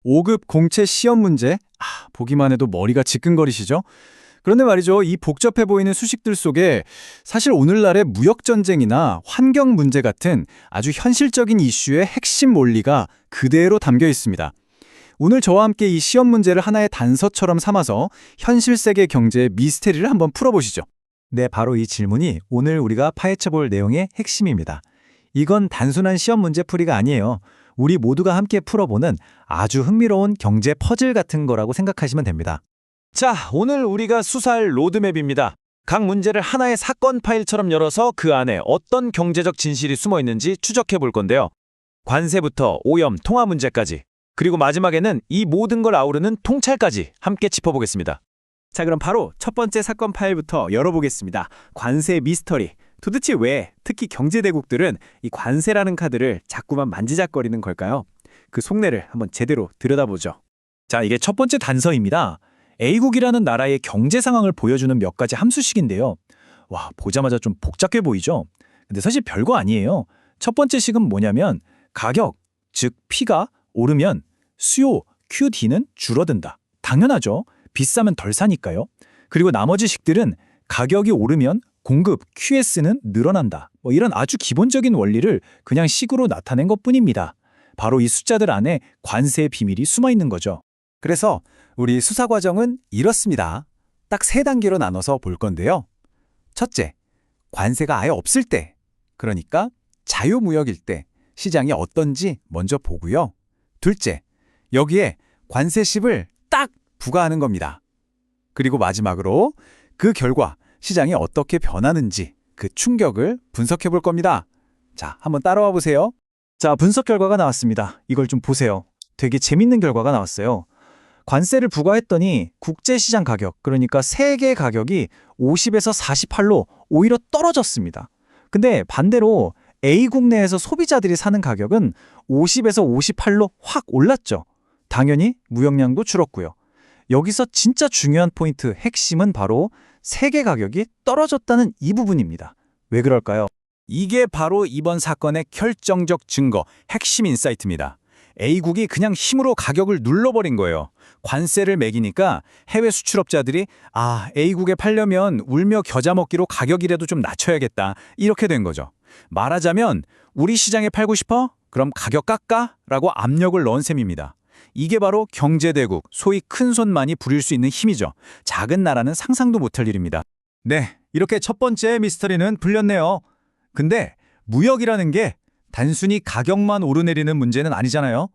5급 공채 시험 문제? 보기만 해도 머리가 지끈거리시죠? 그런데 말이죠, 이 복잡해 보이는 수식들 속에 사실 오늘날의 무역전쟁이나 환경 문제 같은 아주 현실적인 이슈의 핵심 원리가 그대로 담겨 있습니다. 오늘 저와 함께 이 시험 문제를 하나의 단서처럼 삼아서 현실 세계 경제의 미스테리를 한번 풀어보시죠. 네, 바로 이 질문이 오늘 우리가 파헤쳐볼 내용의 핵심입니다. 이건 단순한 시험 문제 풀이가 아니에요. 우리 모두가 함께 풀어보는 아주 흥미로운 경제 퍼즐 같은 거라고 생각하시면 됩니다. 자, 오늘 우리가 수사할 로드맵입니다. 각 문제를 하나의 사건 파일처럼 열어서 그 안에 어떤 경제적 진실이 숨어 있는지 추적해 볼 건데요. 관세부터 오염, 통화 문제까지, 그리고 마지막에는 이 모든 걸 아우르는 통찰까지 함께 짚어보겠습니다. 자, 그럼 바로 첫 번째 사건 파일부터 열어보겠습니다. 관세 미스터리. 도대체 왜 특히 경제대국들은 이 관세라는 카드를 자꾸만 만지작거리는 걸까요? 그 속내를 한번 제대로 들여다보죠. 자, 이게 첫 번째 단서입니다. A국이라는 나라의 경제 상황을 보여주는 몇 가지 함수식인데요. 와, 보자마자 좀 복잡해 보이죠? 근데 사실 별거 아니에요. 첫 번째 식은 뭐냐면 가격, 즉 P가 오르면 수요, QD는 줄어든다. 당연하죠. 비싸면 덜 사니까요. 그리고 나머지 식들은 가격이 오르면 공급, QS는 늘어난다. 이런 아주 기본적인 원리를 그냥 식으로 나타낸 것뿐입니다. 바로 이 숫자들 안에 관세의 비밀이 숨어 있는 거죠. 그래서 우리 수사 과정은 이렇습니다. 딱 3단계로 나눠서 볼 건데요. 첫째, 관세가 아예 없을 때, 그러니까 자유무역일 때 시장이 어떤지 먼저 보고요. 둘째, 여기에 관세십을 딱 부과하는 겁니다. 그리고 마지막으로 그 결과 시장이 어떻게 변하는지 그 충격을 분석해 볼 겁니다. 자, 한번 따라와 보세요. 자, 분석 결과가 나왔습니다. 이걸 좀 보세요. 되게 재밌는 결과가 나왔어요. 관세를 부과했더니 국제시장 가격, 그러니까 세계 가격이 50에서 48로 오히려 떨어졌습니다. 근데 반대로 A국 내에서 소비자들이 사는 가격은 50에서 58로 확 올랐죠. 당연히 무역량도 줄었고요. 여기서 진짜 중요한 포인트, 핵심은 바로 세계 가격이 떨어졌다는 이 부분입니다. 왜 그럴까요? 이게 바로 이번 사건의 결정적 증거, 핵심 인사이트입니다. A국이 그냥 힘으로 가격을 눌러버린 거예요. 관세를 매기니까 해외 수출업자들이 A국에 팔려면 울며 겨자 먹기로 가격이라도 좀 낮춰야겠다. 이렇게 된 거죠. 말하자면 우리 시장에 팔고 싶어? 그럼 가격 깎아? 라고 압력을 넣은 셈입니다. 이게 바로 경제대국, 소위 큰손만이 부릴 수 있는 힘이죠. 작은 나라는 상상도 못할 일입니다. 네, 이렇게 첫 번째 미스터리는 풀렸네요. 근데 무역이라는 게 단순히 가격만 오르내리는 문제는 아니잖아요.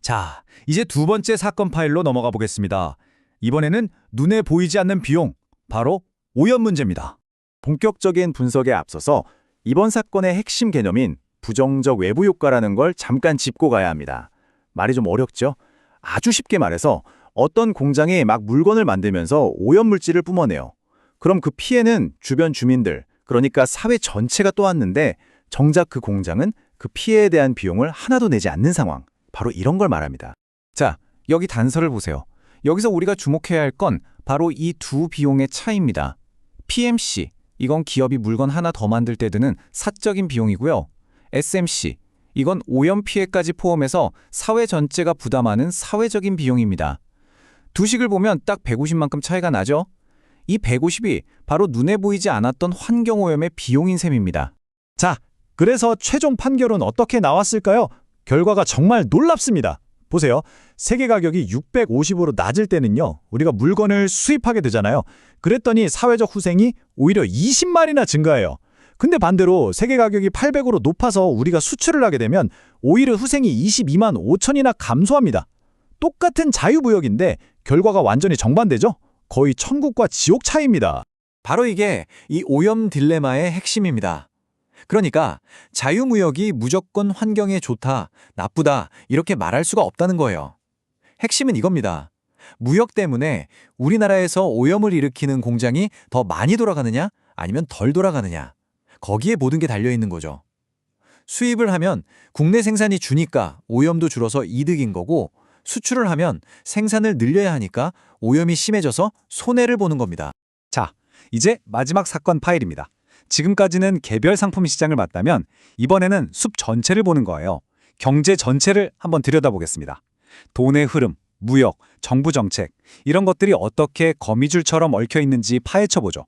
자, 이제 두 번째 사건 파일로 넘어가 보겠습니다. 이번에는 눈에 보이지 않는 비용, 바로 오염 문제입니다. 본격적인 분석에 앞서서 이번 사건의 핵심 개념인 부정적 외부 효과라는 걸 잠깐 짚고 가야 합니다. 말이 좀 어렵죠? 아주 쉽게 말해서 어떤 공장이 막 물건을 만들면서 오염물질을 뿜어내요. 그럼 그 피해는 주변 주민들, 그러니까 사회 전체가 떠안는데 정작 그 공장은 그 피해에 대한 비용을 하나도 내지 않는 상황. 바로 이런 걸 말합니다. 자, 여기 단서를 보세요. 여기서 우리가 주목해야 할 건 바로 이 두 비용의 차이입니다. PMC, 이건 기업이 물건 하나 더 만들 때 드는 사적인 비용이고요. SMC, 이건 오염 피해까지 포함해서 사회 전체가 부담하는 사회적인 비용입니다. 두 식을 보면 딱 150만큼 차이가 나죠? 이 150이 바로 눈에 보이지 않았던 환경오염의 비용인 셈입니다. 자, 그래서 최종 판결은 어떻게 나왔을까요? 결과가 정말 놀랍습니다. 보세요. 세계 가격이 650으로 낮을 때는요, 우리가 물건을 수입하게 되잖아요. 그랬더니 사회적 후생이 오히려 20마리나 증가해요. 근데 반대로 세계 가격이 800으로 높아서 우리가 수출을 하게 되면 오히려 후생이 22만 5천이나 감소합니다. 똑같은 자유무역인데 결과가 완전히 정반대죠? 거의 천국과 지옥 차이입니다. 바로 이게 이 오염 딜레마의 핵심입니다. 그러니까 자유무역이 무조건 환경에 좋다, 나쁘다 이렇게 말할 수가 없다는 거예요. 핵심은 이겁니다. 무역 때문에 우리나라에서 오염을 일으키는 공장이 더 많이 돌아가느냐 아니면 덜 돌아가느냐, 거기에 모든 게 달려있는 거죠. 수입을 하면 국내 생산이 주니까 오염도 줄어서 이득인 거고, 수출을 하면 생산을 늘려야 하니까 오염이 심해져서 손해를 보는 겁니다. 자, 이제 마지막 사건 파일입니다. 지금까지는 개별 상품 시장을 봤다면 이번에는 숲 전체를 보는 거예요. 경제 전체를 한번 들여다보겠습니다. 돈의 흐름, 무역, 정부 정책 이런 것들이 어떻게 거미줄처럼 얽혀 있는지 파헤쳐보죠.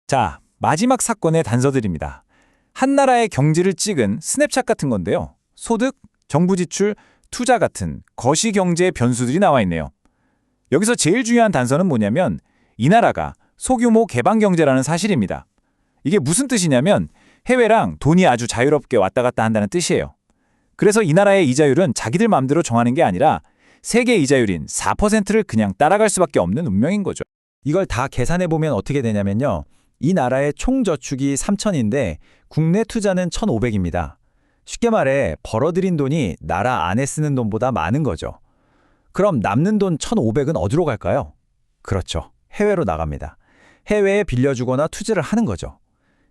자, 마지막 사건의 단서들입니다. 한 나라의 경제를 찍은 스냅샷 같은 건데요. 소득, 정부 지출, 투자 같은 거시경제의 변수들이 나와 있네요. 여기서 제일 중요한 단서는 뭐냐면 이 나라가 소규모 개방경제라는 사실입니다. 이게 무슨 뜻이냐면 해외랑 돈이 아주 자유롭게 왔다 갔다 한다는 뜻이에요. 그래서 이 나라의 이자율은 자기들 마음대로 정하는 게 아니라 세계 이자율인 4%를 그냥 따라갈 수밖에 없는 운명인 거죠. 이걸 다 계산해보면 어떻게 되냐면요. 이 나라의 총 저축이 3,000인데 국내 투자는 1,500입니다. 쉽게 말해 벌어들인 돈이 나라 안에 쓰는 돈보다 많은 거죠. 그럼 남는 돈 1,500은 어디로 갈까요? 그렇죠. 해외로 나갑니다. 해외에 빌려주거나 투자를 하는 거죠.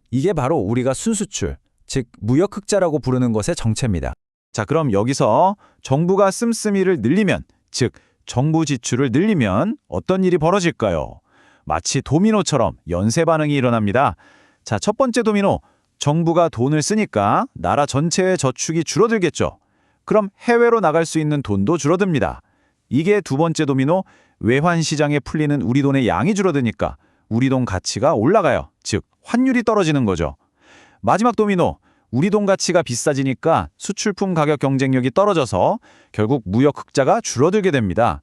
이게 바로 우리가 순수출, 즉 무역 흑자라고 부르는 것의 정체입니다. 자, 그럼 여기서 정부가 씀씀이를 늘리면, 즉 정부 지출을 늘리면 어떤 일이 벌어질까요? 마치 도미노처럼 연쇄 반응이 일어납니다. 자, 첫 번째 도미노, 정부가 돈을 쓰니까 나라 전체의 저축이 줄어들겠죠. 그럼 해외로 나갈 수 있는 돈도 줄어듭니다. 이게 두 번째 도미노, 외환 시장에 풀리는 우리 돈의 양이 줄어드니까 우리 돈 가치가 올라가요. 즉, 환율이 떨어지는 거죠. 마지막 도미노, 우리 돈 가치가 비싸지니까 수출품 가격 경쟁력이 떨어져서 결국 무역 흑자가 줄어들게 됩니다.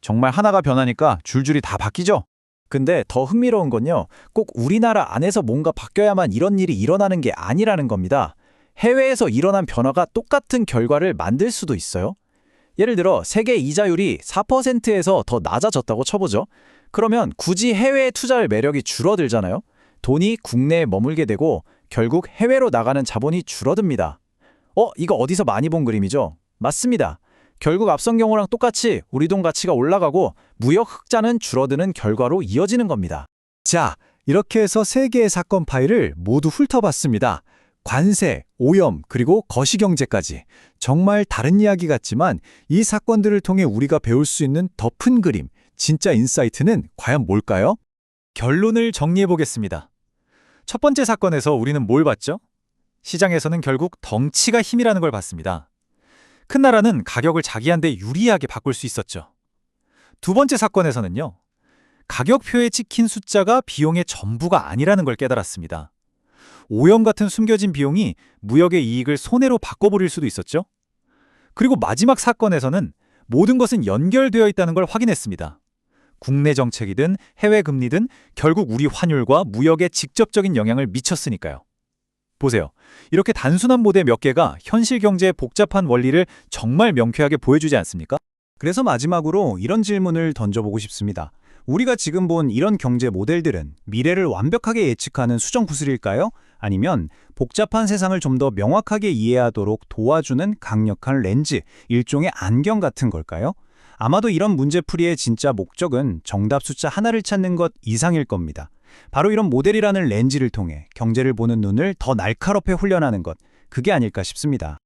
정말 하나가 변하니까 줄줄이 다 바뀌죠? 근데 더 흥미로운 건요. 꼭 우리나라 안에서 뭔가 바뀌어야만 이런 일이 일어나는 게 아니라는 겁니다. 해외에서 일어난 변화가 똑같은 결과를 만들 수도 있어요. 예를 들어 세계 이자율이 4%에서 더 낮아졌다고 쳐보죠. 그러면 굳이 해외에 투자할 매력이 줄어들잖아요. 돈이 국내에 머물게 되고 결국 해외로 나가는 자본이 줄어듭니다. 이거 어디서 많이 본 그림이죠? 맞습니다. 결국 앞선 경우랑 똑같이 우리 돈 가치가 올라가고 무역 흑자는 줄어드는 결과로 이어지는 겁니다. 자, 이렇게 해서 세 개의 사건 파일을 모두 훑어봤습니다. 관세, 오염, 그리고 거시경제까지. 정말 다른 이야기 같지만 이 사건들을 통해 우리가 배울 수 있는 더 큰 그림, 진짜 인사이트는 과연 뭘까요? 결론을 정리해보겠습니다. 첫 번째 사건에서 우리는 뭘 봤죠? 시장에서는 결국 덩치가 힘이라는 걸 봤습니다. 큰 나라는 가격을 자기한테 유리하게 바꿀 수 있었죠. 두 번째 사건에서는요, 가격표에 찍힌 숫자가 비용의 전부가 아니라는 걸 깨달았습니다. 오염 같은 숨겨진 비용이 무역의 이익을 손해로 바꿔버릴 수도 있었죠. 그리고 마지막 사건에서는 모든 것은 연결되어 있다는 걸 확인했습니다. 국내 정책이든 해외 금리든 결국 우리 환율과 무역에 직접적인 영향을 미쳤으니까요. 보세요. 이렇게 단순한 모델 몇 개가 현실 경제의 복잡한 원리를 정말 명쾌하게 보여주지 않습니까? 그래서 마지막으로 이런 질문을 던져보고 싶습니다. 우리가 지금 본 이런 경제 모델들은 미래를 완벽하게 예측하는 수정구슬일까요? 아니면 복잡한 세상을 좀 더 명확하게 이해하도록 도와주는 강력한 렌즈, 일종의 안경 같은 걸까요? 아마도 이런 문제풀이의 진짜 목적은 정답 숫자 하나를 찾는 것 이상일 겁니다. 바로 이런 모델이라는 렌즈를 통해 경제를 보는 눈을 더 날카롭게 훈련하는 것, 그게 아닐까 싶습니다.